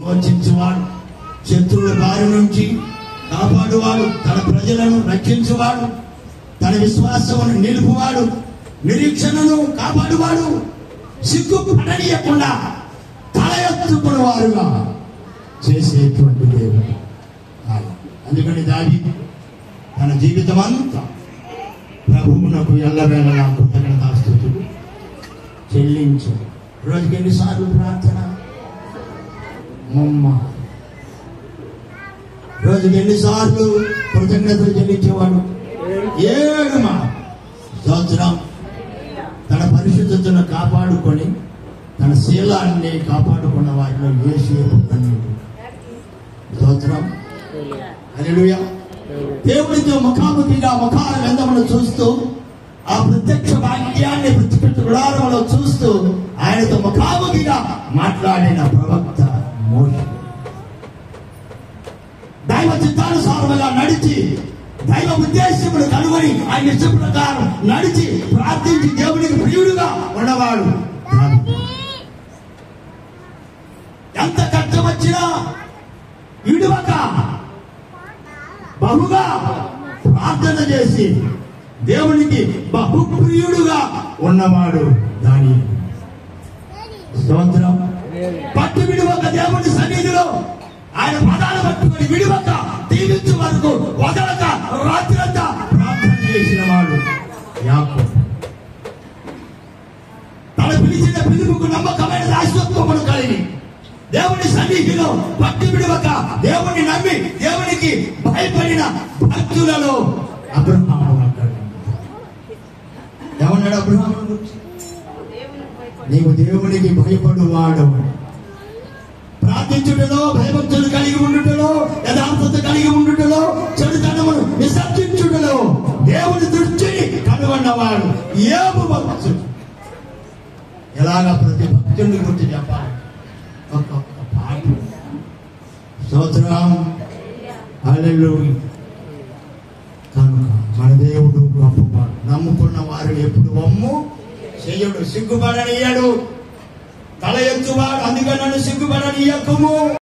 మోచించువాడు, శత్రువుల బారి నుంచి కాపాడువాడు, తన ప్రజలను రక్షించువాడు, తన విశ్వాసమును నిలుపువాడు, నిరీక్షణను కాపాడువాడు, సిగ్గుపడనీయకుండా తల ఎత్తుకుని వారుగా చేసేటువంటి దేవుడు. అందుకని దావీదు తన జీవితం అంతా ప్రభువునకు ఎల్లవేళలా కృతజ్ఞతాస్తుతులు చెల్లించు. రోజుకి ఎన్నిసార్లు ప్రార్థన? రోజుకి ఎన్నిసార్లు కృతజ్ఞతలు చెల్లించేవాడు? 7 స్తోత్రం. తన పరిశుద్ధతను కాపాడుకొని తన శీలాన్ని కాపాడుకున్న వాటిలో యేసేపు ధన్యుడు. స్తోత్రం. హల్లెలూయా. దేవుడితో ముఖాముఖిగా ముఖాల వెందమును చూస్తూ ఆ ప్రత్యక్ష వాక్యాన్ని ప్రత్యక్ష గుడారంలో చూస్తూ ఆయనతో ముఖాముఖిగా మాట్లాడిన ప్రవక్త మోషే. దైవ చిత్తానుసారముగా నడిచి దైవ ఉద్దేశమును కనుగొని ఆయన ఇష్ట ప్రకారం నడిచి ప్రార్థించి దేవునికి ప్రియుడుగా ఉన్నవాడు. ఎంత కష్టం వచ్చినా విడువక బహుగా ప్రార్థన చేసి దేవునికి బహుప్రియుడుగా ఉన్నవాడు దానియేలు. స్తోత్రం. పట్టు విడువక దేవుని సన్నిధిలో ఆయన పదాలు పట్టుకొని విడువక దీవించు వరకు వదలక రాత్రంతా ప్రార్థన చేసిన వాడు యాకోబు. తన పిలిచిన పిలుపుకు నమ్మకమైన శాశ్వత్వమును కలిగి దేవుని సన్నిధిలో పట్టు విడువక దేవుని నమ్మి దేవునికి భయపడిన భక్తులలో అబ్రహాము అంటాడు. ఏమన్నాడు అబ్రహాము గురించి? నీవు దేవునికి భయపడువాడు, ప్రార్థించుటలో భయభక్తులు కలిగి ఉండుటలో, యథార్థత కలిగి ఉండుటలో, చెడుతనమును విసర్జించుటలో దేవుని దృష్టిని కనుగొన్నవాడు యోబు భక్తుడు. ఎలాగా ప్రతి భక్తుని గురించి చెప్పాలి? ఒక్కొక్క పాట. స్తోత్రం. హల్లెలూయా. కనుక మన దేవుడు గొప్పవాడు. నమ్ముకున్న వారు ఎప్పుడు వమ్ము చెయ్యడు, సిగ్గుపడనీయడు, తల ఎత్తువాడు. అందుకని నన్ను సిగ్గుపడనీయకుము.